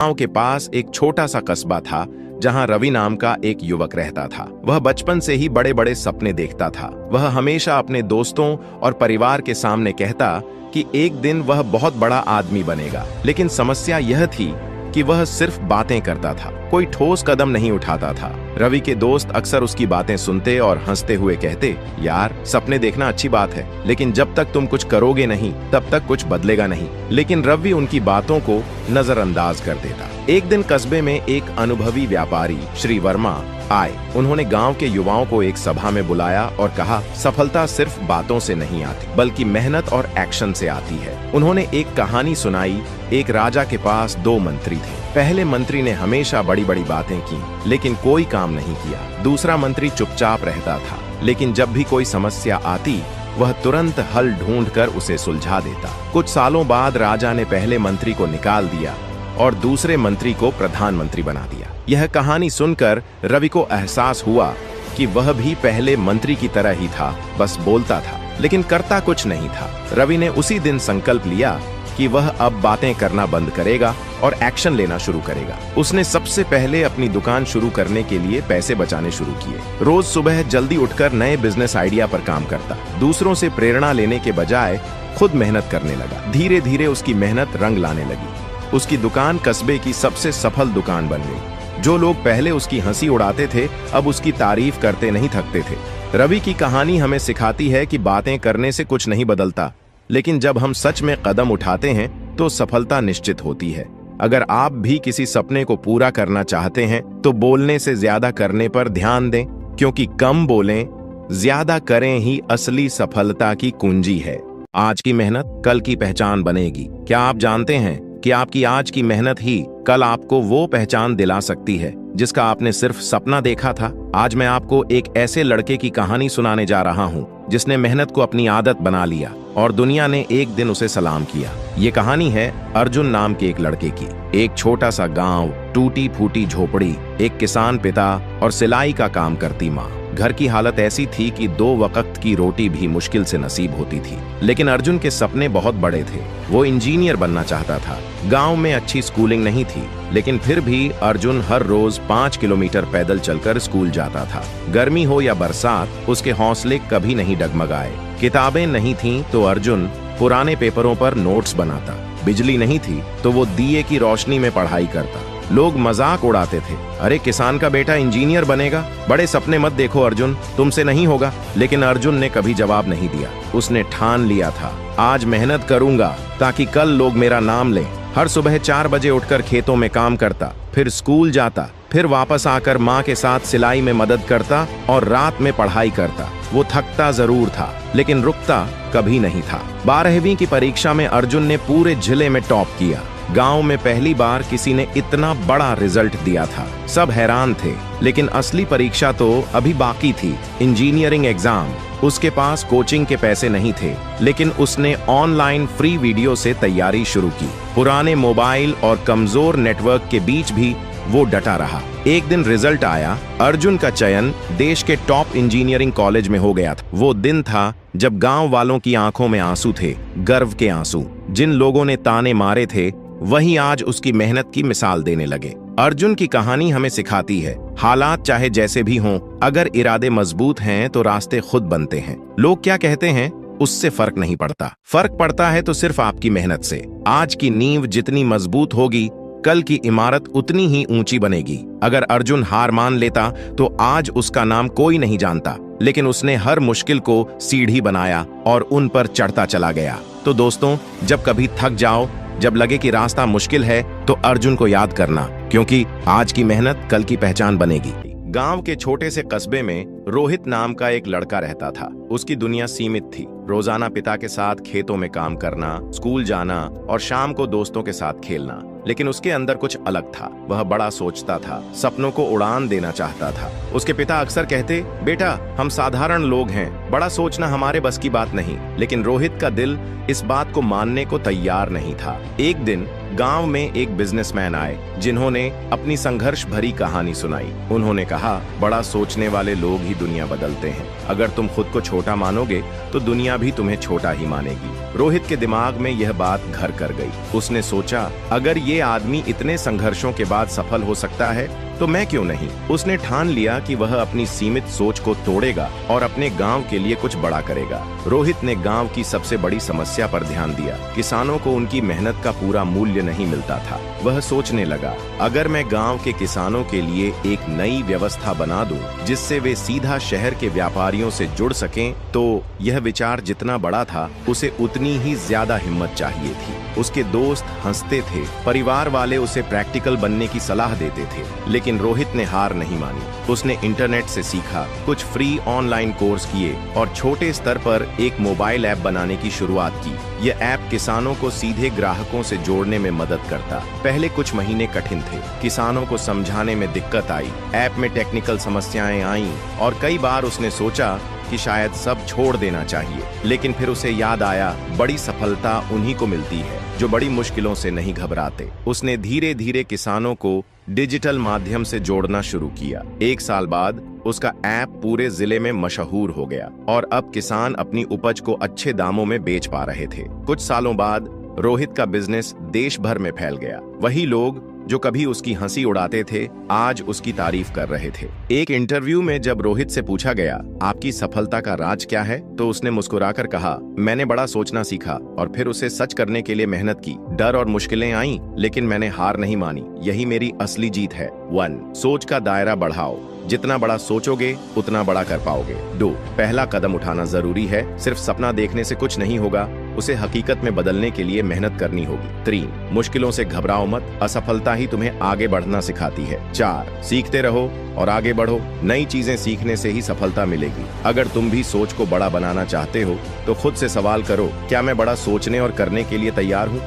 गांव के पास एक छोटा सा कस्बा था जहां रवि नाम का एक युवक रहता था। वह बचपन से ही बड़े बड़े सपने देखता था। वह हमेशा अपने दोस्तों और परिवार के सामने कहता कि एक दिन वह बहुत बड़ा आदमी बनेगा। लेकिन समस्या यह थी कि वह सिर्फ बातें करता था, कोई ठोस कदम नहीं उठाता था। रवि के दोस्त अक्सर उसकी बातें सुनते और हंसते हुए कहते, यार सपने देखना अच्छी बात है, लेकिन जब तक तुम कुछ करोगे नहीं तब तक कुछ बदलेगा नहीं। लेकिन रवि उनकी बातों को नजरअंदाज कर देता। एक दिन कस्बे में एक अनुभवी व्यापारी श्री वर्मा आए। उन्होंने गांव के युवाओं को एक सभा में बुलाया और कहा, सफलता सिर्फ बातों से नहीं आती बल्कि मेहनत और एक्शन से आती है। उन्होंने एक कहानी सुनाई। एक राजा के पास 2 मंत्री थे। पहले मंत्री ने हमेशा बड़ी बड़ी बातें की लेकिन कोई काम नहीं किया। दूसरा मंत्री चुपचाप रहता था, लेकिन जब भी कोई समस्या आती वह तुरंत हल ढूंढकर उसे सुलझा देता। कुछ सालों बाद राजा ने पहले मंत्री को निकाल दिया और दूसरे मंत्री को प्रधानमंत्री बना दिया। यह कहानी सुनकर रवि को एहसास हुआ कि वह भी पहले मंत्री की तरह ही था, बस बोलता था लेकिन करता कुछ नहीं था। रवि ने उसी दिन संकल्प लिया कि वह अब बातें करना बंद करेगा और एक्शन लेना शुरू करेगा। उसने सबसे पहले अपनी दुकान शुरू करने के लिए पैसे बचाने शुरू किए। रोज सुबह जल्दी उठकर नए बिजनेस आइडिया पर काम करता। दूसरों से प्रेरणा लेने के बजाय खुद मेहनत करने लगा। धीरे धीरे उसकी मेहनत रंग लाने लगी। उसकी दुकान कस्बे की सबसे सफल दुकान बन गई। जो लोग पहले उसकी हंसी उड़ाते थे अब उसकी तारीफ करते नहीं थकते थे। रवि की कहानी हमें सिखाती है कि बातें करने से कुछ नहीं बदलता, लेकिन जब हम सच में कदम उठाते हैं तो सफलता निश्चित होती है। अगर आप भी किसी सपने को पूरा करना चाहते हैं तो बोलने से ज्यादा करने पर ध्यान दें, क्योंकि कम बोलें ज्यादा करें ही असली सफलता की कुंजी है। आज की मेहनत कल की पहचान बनेगी। क्या आप जानते हैं कि आपकी आज की मेहनत ही कल आपको वो पहचान दिला सकती है जिसका आपने सिर्फ सपना देखा था। आज मैं आपको एक ऐसे लड़के की कहानी सुनाने जा रहा हूँ जिसने मेहनत को अपनी आदत बना लिया और दुनिया ने एक दिन उसे सलाम किया। ये कहानी है अर्जुन नाम के एक लड़के की। एक छोटा सा गांव, टूटी फूटी झोपड़ी, एक किसान पिता और सिलाई का काम करती माँ। घर की हालत ऐसी थी कि 2 वक्त की रोटी भी मुश्किल से नसीब होती थी। लेकिन अर्जुन के सपने बहुत बड़े थे। वो इंजीनियर बनना चाहता था। गांव में अच्छी स्कूलिंग नहीं थी, लेकिन फिर भी अर्जुन हर रोज 5 किलोमीटर पैदल चलकर स्कूल जाता था। गर्मी हो या बरसात, उसके हौसले कभी नहीं डगमगाए। किताबें नहीं थीं तो अर्जुन पुराने पेपरों पर नोट्स बनाता। बिजली नहीं थी तो वो दिए की रोशनी में पढ़ाई करता। लोग मजाक उड़ाते थे, अरे किसान का बेटा इंजीनियर बनेगा, बड़े सपने मत देखो अर्जुन, तुमसे नहीं होगा। लेकिन अर्जुन ने कभी जवाब नहीं दिया। उसने ठान लिया था, आज मेहनत करूंगा ताकि कल लोग मेरा नाम लें। हर सुबह 4 बजे उठकर खेतों में काम करता, फिर स्कूल जाता, फिर वापस आकर माँ के साथ सिलाई में मदद करता और रात में पढ़ाई करता। वो थकता जरूर था लेकिन रुकता कभी नहीं था। 12वीं की परीक्षा में अर्जुन ने पूरे जिले में टॉप किया। गांव में पहली बार किसी ने इतना बड़ा रिजल्ट दिया था। सब हैरान थे, लेकिन असली परीक्षा तो अभी बाकी थी, इंजीनियरिंग एग्जाम। उसके पास कोचिंग के पैसे नहीं थे, लेकिन उसने ऑनलाइन फ्री वीडियो से तैयारी शुरू की। पुराने मोबाइल और कमजोर नेटवर्क के बीच भी वो डटा रहा। एक दिन रिजल्ट आया। अर्जुन का चयन देश के टॉप इंजीनियरिंग कॉलेज में हो गया था। वो दिन था जब गांव वालों की आंखों में आंसू थे, गर्व के आंसू। जिन लोगों ने ताने मारे थे वही आज उसकी मेहनत की मिसाल देने लगे। अर्जुन की कहानी हमें सिखाती है, हालात चाहे जैसे भी हों, अगर इरादे मजबूत हैं तो रास्ते खुद बनते हैं। लोग क्या कहते हैं उससे फर्क नहीं पड़ता। फर्क पड़ता है तो सिर्फ आपकी मेहनत से। आज की नींव जितनी मजबूत होगी कल की इमारत उतनी ही ऊंची बनेगी। अगर अर्जुन हार मान लेता तो आज उसका नाम कोई नहीं जानता, लेकिन उसने हर मुश्किल को सीढ़ी बनाया और उन पर चढ़ता चला गया। तो दोस्तों, जब कभी थक जाओ, जब लगे कि रास्ता मुश्किल है, तो अर्जुन को याद करना, क्योंकि आज की मेहनत कल की पहचान बनेगी। गांव के छोटे से कस्बे में रोहित नाम का एक लड़का रहता था। उसकी दुनिया सीमित थी। रोजाना पिता के साथ खेतों में काम करना, स्कूल जाना और शाम को दोस्तों के साथ खेलना। लेकिन उसके अंदर कुछ अलग था। वह बड़ा सोचता था, सपनों को उड़ान देना चाहता था। उसके पिता अक्सर कहते, बेटा हम साधारण लोग हैं, बड़ा सोचना हमारे बस की बात नहीं। लेकिन रोहित का दिल इस बात को मानने को तैयार नहीं था। एक दिन गांव में एक बिजनेसमैन आए जिन्होंने अपनी संघर्ष भरी कहानी सुनाई। उन्होंने कहा, बड़ा सोचने वाले लोग ही दुनिया बदलते हैं। अगर तुम खुद को छोटा मानोगे तो दुनिया भी तुम्हें छोटा ही मानेगी। रोहित के दिमाग में यह बात घर कर गई। उसने सोचा, अगर ये आदमी इतने संघर्षों के बाद सफल हो सकता है तो मैं क्यों नहीं। उसने ठान लिया कि वह अपनी सीमित सोच को तोड़ेगा और अपने गांव के लिए कुछ बड़ा करेगा। रोहित ने गांव की सबसे बड़ी समस्या पर ध्यान दिया। किसानों को उनकी मेहनत का पूरा मूल्य नहीं मिलता था। वह सोचने लगा, अगर मैं गांव के किसानों के लिए एक नई व्यवस्था बना दूं, जिससे वे सीधा शहर के व्यापारियों से जुड़ सकें, तो यह विचार जितना बड़ा था उसे उतनी ही ज्यादा हिम्मत चाहिए थी। उसके दोस्त हंसते थे, परिवार वाले उसे प्रैक्टिकल बनने की सलाह देते थे, लेकिन रोहित ने हार नहीं मानी। उसने इंटरनेट से सीखा, कुछ फ्री ऑनलाइन कोर्स किए और छोटे स्तर पर एक मोबाइल ऐप बनाने की शुरुआत की। यह ऐप किसानों को सीधे ग्राहकों से जोड़ने में मदद करता। पहले कुछ महीने कठिन थे, किसानों को समझाने में दिक्कत आई, ऐप में टेक्निकल समस्याएं आईं और कई बार उसने सोचा कि शायद सब छोड़ देना चाहिए। लेकिन फिर उसे याद आया, बड़ी सफलता उन्हीं को मिलती है जो बड़ी मुश्किलों से नहीं घबराते। उसने धीरे धीरे किसानों को डिजिटल माध्यम से जोड़ना शुरू किया। 1 साल बाद उसका ऐप पूरे जिले में मशहूर हो गया और अब किसान अपनी उपज को अच्छे दामों में बेच पा रहे थे। कुछ सालों बाद रोहित का बिजनेस देश भर में फैल गया। वही लोग जो कभी उसकी हंसी उड़ाते थे, आज उसकी तारीफ कर रहे थे। एक इंटरव्यू में जब रोहित से पूछा गया, आपकी सफलता का राज क्या है, तो उसने मुस्कुराकर कहा, मैंने बड़ा सोचना सीखा और फिर उसे सच करने के लिए मेहनत की। डर और मुश्किलें आईं, लेकिन मैंने हार नहीं मानी। यही मेरी असली जीत है। 1. सोच का दायरा बढ़ाओ। जितना बड़ा सोचोगे उतना बड़ा कर पाओगे। 2. पहला कदम उठाना जरूरी है। सिर्फ सपना देखने से कुछ नहीं होगा, उसे हकीकत में बदलने के लिए मेहनत करनी होगी। 3. मुश्किलों से घबराओ मत, असफलता ही तुम्हें आगे बढ़ना सिखाती है। 4. सीखते रहो और आगे बढ़ो। नई चीजें सीखने से ही सफलता मिलेगी। अगर तुम भी सोच को बड़ा बनाना चाहते हो तो खुद से सवाल करो, क्या मैं बड़ा सोचने और करने के लिए तैयार हूँ?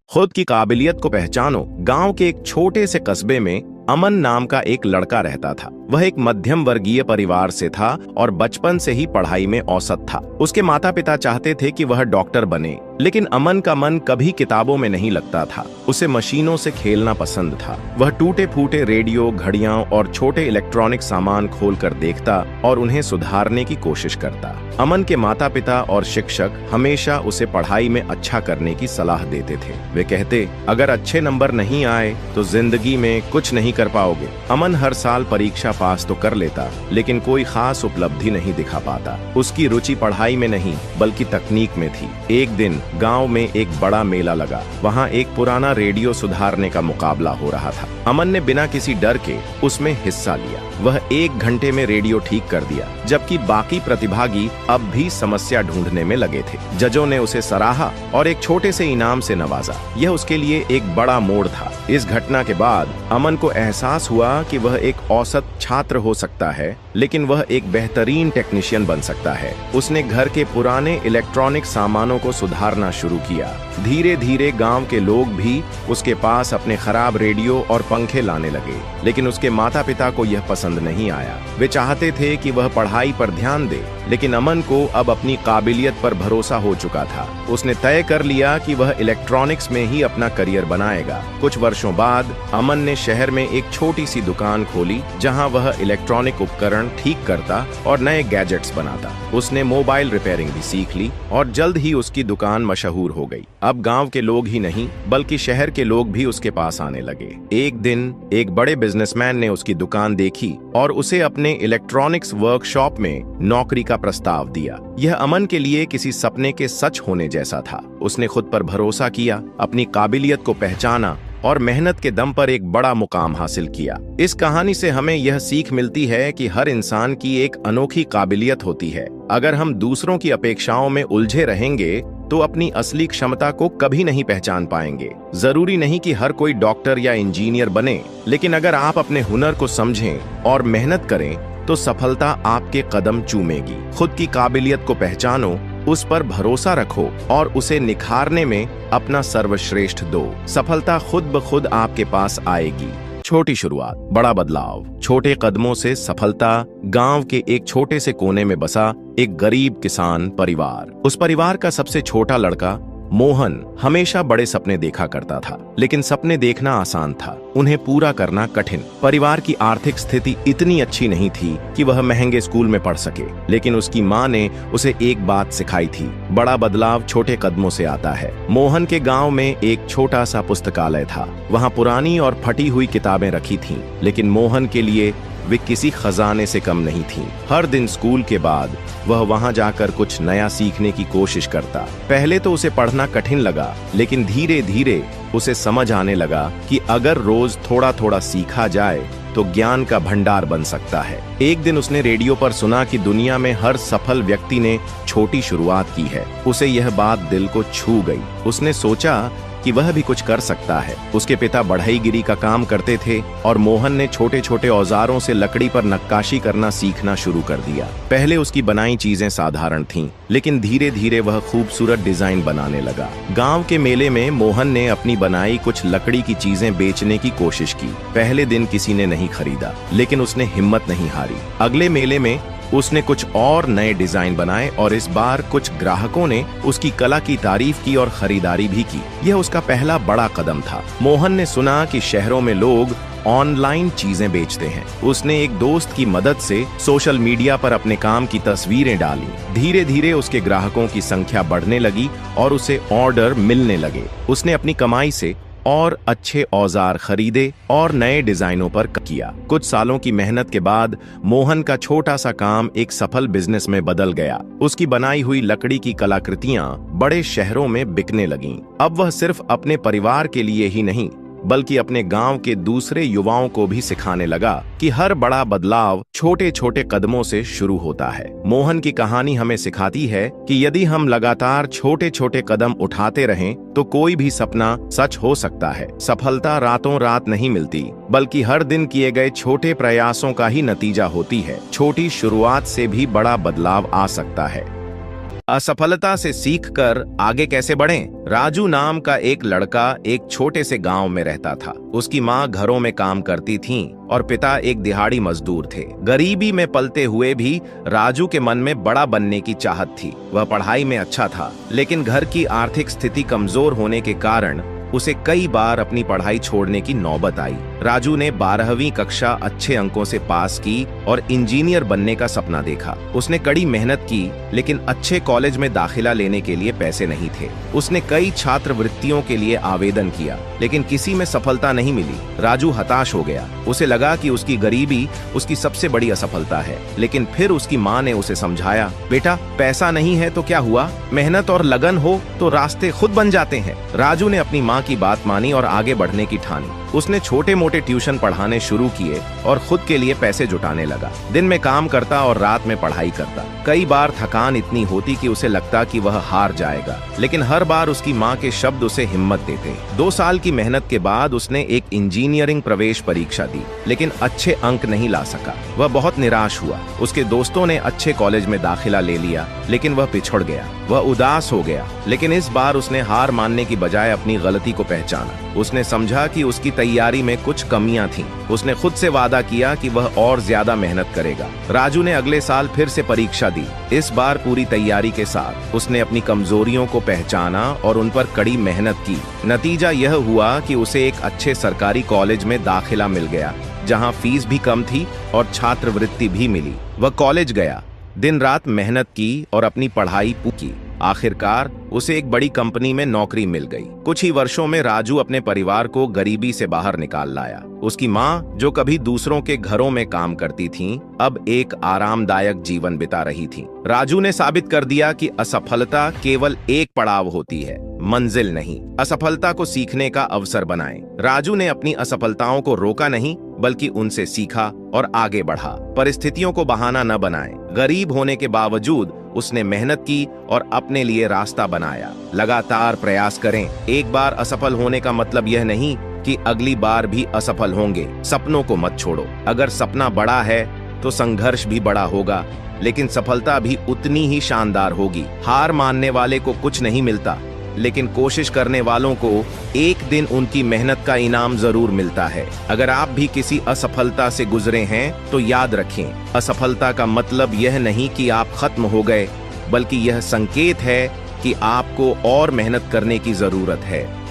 खुद की काबिलियत को पहचानो। गांव के एक छोटे से कस्बे में अमन नाम का एक लड़का रहता था। वह एक मध्यम वर्गीय परिवार से था और बचपन से ही पढ़ाई में औसत था। उसके माता पिता चाहते थे कि वह डॉक्टर बने, लेकिन अमन का मन कभी किताबों में नहीं लगता था। उसे मशीनों से खेलना पसंद था। वह टूटे फूटे रेडियो, घड़ियां और छोटे इलेक्ट्रॉनिक सामान खोलकर देखता और उन्हें सुधारने की कोशिश करता। अमन के माता पिता और शिक्षक हमेशा उसे पढ़ाई में अच्छा करने की सलाह देते थे। वे कहते, अगर अच्छे नंबर नहीं आए तो जिंदगी में कुछ नहीं कर पाओगे। अमन हर साल परीक्षा पास तो कर लेता, लेकिन कोई खास उपलब्धि नहीं दिखा पाता। उसकी रुचि पढ़ाई में नहीं बल्कि तकनीक में थी। एक दिन गांव में एक बड़ा मेला लगा। वहां एक पुराना रेडियो सुधारने का मुकाबला हो रहा था। अमन ने बिना किसी डर के उसमें हिस्सा लिया। वह 1 घंटे में रेडियो ठीक कर दिया, जबकि बाकी प्रतिभागी अब भी समस्या ढूंढने में लगे थे। जजों ने उसे सराहा और एक छोटे से इनाम से नवाजा। यह उसके लिए एक बड़ा मोड़ था। इस घटना के बाद अमन को एहसास हुआ कि वह एक औसत छात्र हो सकता है, लेकिन वह एक बेहतरीन टेक्नीशियन बन सकता है। उसने घर के पुराने इलेक्ट्रॉनिक सामानों को सुधारना शुरू किया। धीरे धीरे गांव के लोग भी उसके पास अपने खराब रेडियो और पंखे लाने लगे, लेकिन उसके माता पिता को यह पसंद नहीं आया। वे चाहते थे कि वह पढ़ाई पर ध्यान दे, लेकिन अमन को अब अपनी काबिलियत पर भरोसा हो चुका था। उसने तय कर लिया कि वह इलेक्ट्रॉनिक्स में ही अपना करियर बनाएगा। कुछ वर्षों बाद अमन ने शहर में एक छोटी सी दुकान खोली, जहां वह इलेक्ट्रॉनिक उपकरण ठीक करता और नए गैजेट्स बनाता। उसने मोबाइल रिपेयरिंग भी सीख ली और जल्द ही उसकी दुकान मशहूर हो गई। अब गांव के लोग ही नहीं बल्कि शहर के लोग भी उसके पास आने लगे। एक दिन एक बड़े बिजनेसमैन ने उसकी दुकान देखी और उसे अपने इलेक्ट्रॉनिक्स वर्कशॉप में नौकरी का प्रस्ताव दिया। यह अमन के लिए किसी सपने के सच होने जैसा था। उसने खुद पर भरोसा किया, अपनी काबिलियत को पहचाना और मेहनत के दम पर एक बड़ा मुकाम हासिल किया। इस कहानी से हमें यह सीख मिलती है कि हर इंसान की एक अनोखी काबिलियत होती है। अगर हम दूसरों की अपेक्षाओं में उलझे रहेंगे तो अपनी असली क्षमता को कभी नहीं पहचान पाएंगे। जरूरी नहीं कि हर कोई डॉक्टर या इंजीनियर बने, लेकिन अगर आप अपने हुनर को समझें और मेहनत करें तो सफलता आपके कदम चूमेगी। खुद की काबिलियत को पहचानो, उस पर भरोसा रखो और उसे निखारने में अपना सर्वश्रेष्ठ दो। सफलता खुद ब खुद आपके पास आएगी। छोटी शुरुआत, बड़ा बदलाव। छोटे कदमों से सफलता। गांव के एक छोटे से कोने में बसा एक गरीब किसान परिवार। उस परिवार का सबसे छोटा लड़का मोहन हमेशा बड़े सपने देखा करता था, लेकिन सपने देखना आसान था, उन्हें पूरा करना कठिन। परिवार की आर्थिक स्थिति इतनी अच्छी नहीं थी कि वह महंगे स्कूल में पढ़ सके, लेकिन उसकी माँ ने उसे एक बात सिखाई थी, बड़ा बदलाव छोटे कदमों से आता है। मोहन के गांव में एक छोटा सा पुस्तकालय था। वहां पुरानी और फटी हुई किताबें रखी थीं, लेकिन मोहन के लिए वे किसी खजाने से कम नहीं थीं। हर दिन स्कूल के बाद वह वहां जाकर कुछ नया सीखने की कोशिश करता। पहले तो उसे पढ़ना कठिन लगा, लेकिन धीरे धीरे उसे समझ आने लगा कि अगर रोज थोड़ा थोड़ा सीखा जाए तो ज्ञान का भंडार बन सकता है। एक दिन उसने रेडियो पर सुना कि दुनिया में हर सफल व्यक्ति ने छोटी शुरुआत की है। उसे यह बात दिल को छू गई। उसने सोचा कि वह भी कुछ कर सकता है। उसके पिता बढ़ईगिरी का काम करते थे और मोहन ने छोटे छोटे औजारों से लकड़ी पर नक्काशी करना सीखना शुरू कर दिया। पहले उसकी बनाई चीजें साधारण थीं, लेकिन धीरे धीरे वह खूबसूरत डिजाइन बनाने लगा। गांव के मेले में मोहन ने अपनी बनाई कुछ लकड़ी की चीजें बेचने की कोशिश की। पहले दिन किसी ने नहीं खरीदा, लेकिन उसने हिम्मत नहीं हारी। अगले मेले में उसने कुछ और नए डिजाइन बनाए और इस बार कुछ ग्राहकों ने उसकी कला की तारीफ की और खरीदारी भी की। यह उसका पहला बड़ा कदम था। मोहन ने सुना कि शहरों में लोग ऑनलाइन चीजें बेचते हैं। उसने एक दोस्त की मदद से सोशल मीडिया पर अपने काम की तस्वीरें डाली। धीरे धीरे उसके ग्राहकों की संख्या बढ़ने लगी और उसे ऑर्डर मिलने लगे। उसने अपनी कमाई से और अच्छे औजार खरीदे और नए डिजाइनों पर किया। कुछ सालों की मेहनत के बाद मोहन का छोटा सा काम एक सफल बिजनेस में बदल गया। उसकी बनाई हुई लकड़ी की कलाकृतियां बड़े शहरों में बिकने लगीं। अब वह सिर्फ अपने परिवार के लिए ही नहीं, बल्कि अपने गांव के दूसरे युवाओं को भी सिखाने लगा कि हर बड़ा बदलाव छोटे छोटे कदमों से शुरू होता है। मोहन की कहानी हमें सिखाती है कि यदि हम लगातार छोटे छोटे कदम उठाते रहें तो कोई भी सपना सच हो सकता है। सफलता रातों रात नहीं मिलती, बल्कि हर दिन किए गए छोटे प्रयासों का ही नतीजा होती है। छोटी शुरुआत से भी बड़ा बदलाव आ सकता है। असफलता से सीखकर आगे कैसे बढ़ें? राजू नाम का एक लड़का एक छोटे से गांव में रहता था। उसकी माँ घरों में काम करती थीं और पिता एक दिहाड़ी मजदूर थे। गरीबी में पलते हुए भी राजू के मन में बड़ा बनने की चाहत थी। वह पढ़ाई में अच्छा था, लेकिन घर की आर्थिक स्थिति कमजोर होने के कारण उसे कई बार अपनी पढ़ाई छोड़ने की नौबत आई। राजू ने 12वीं कक्षा अच्छे अंकों से पास की और इंजीनियर बनने का सपना देखा। उसने कड़ी मेहनत की, लेकिन अच्छे कॉलेज में दाखिला लेने के लिए पैसे नहीं थे। उसने कई छात्रवृत्तियों के लिए आवेदन किया, लेकिन किसी में सफलता नहीं मिली। राजू हताश हो गया। उसे लगा कि उसकी गरीबी उसकी सबसे बड़ी असफलता है। लेकिन फिर उसकी माँ ने उसे समझाया, बेटा पैसा नहीं है तो क्या हुआ, मेहनत और लगन हो तो रास्ते खुद बन जाते हैं। राजू ने अपनी माँ की बात मानी और आगे बढ़ने की ठानी। उसने छोटे मोटे ट्यूशन पढ़ाने शुरू किए और खुद के लिए पैसे जुटाने लगा। दिन में काम करता और रात में पढ़ाई करता। कई बार थकान इतनी होती कि उसे लगता कि वह हार जाएगा, लेकिन हर बार उसकी माँ के शब्द उसे हिम्मत देते। 2 साल की मेहनत के बाद उसने एक इंजीनियरिंग प्रवेश परीक्षा दी, लेकिन अच्छे अंक नहीं ला सका। वह बहुत निराश हुआ। उसके दोस्तों ने अच्छे कॉलेज में दाखिला ले लिया, लेकिन वह पिछड़ गया। वह उदास हो गया, लेकिन इस बार उसने हार मानने की बजाय अपनी गलती को पहचाना। उसने समझा कि उसकी तैयारी में कुछ कमियां थीं। उसने खुद से वादा किया कि वह और ज्यादा मेहनत करेगा। राजू ने अगले साल फिर से परीक्षा दी। इस बार पूरी तैयारी के साथ उसने अपनी कमजोरियों को पहचाना और उन पर कड़ी मेहनत की। नतीजा यह हुआ कि उसे एक अच्छे सरकारी कॉलेज में दाखिला मिल गया, जहां फीस भी कम थी और छात्रवृत्ति भी मिली। वह कॉलेज गया, दिन रात मेहनत की और अपनी पढ़ाई पूरी की। आखिरकार उसे एक बड़ी कंपनी में नौकरी मिल गई। कुछ ही वर्षों में राजू अपने परिवार को गरीबी से बाहर निकाल लाया। उसकी माँ, जो कभी दूसरों के घरों में काम करती थीं, अब एक आरामदायक जीवन बिता रही थीं। राजू ने साबित कर दिया कि असफलता केवल एक पड़ाव होती है, मंजिल नहीं। असफलता को सीखने का अवसर बनाएं। राजू ने अपनी असफलताओं को रोका नहीं, बल्कि उनसे सीखा और आगे बढ़ा। परिस्थितियों को बहाना न बनाएं। गरीब होने के बावजूद उसने मेहनत की और अपने लिए रास्ता बनाया। लगातार प्रयास करें। एक बार असफल होने का मतलब यह नहीं कि अगली बार भी असफल होंगे। सपनों को मत छोड़ो। अगर सपना बड़ा है तो संघर्ष भी बड़ा होगा, लेकिन सफलता भी उतनी ही शानदार होगी। हार मानने वाले को कुछ नहीं मिलता, लेकिन कोशिश करने वालों को एक दिन उनकी मेहनत का इनाम जरूर मिलता है। अगर आप भी किसी असफलता से गुजरे हैं तो याद रखें, असफलता का मतलब यह नहीं कि आप खत्म हो गए, बल्कि यह संकेत है कि आपको और मेहनत करने की जरूरत है।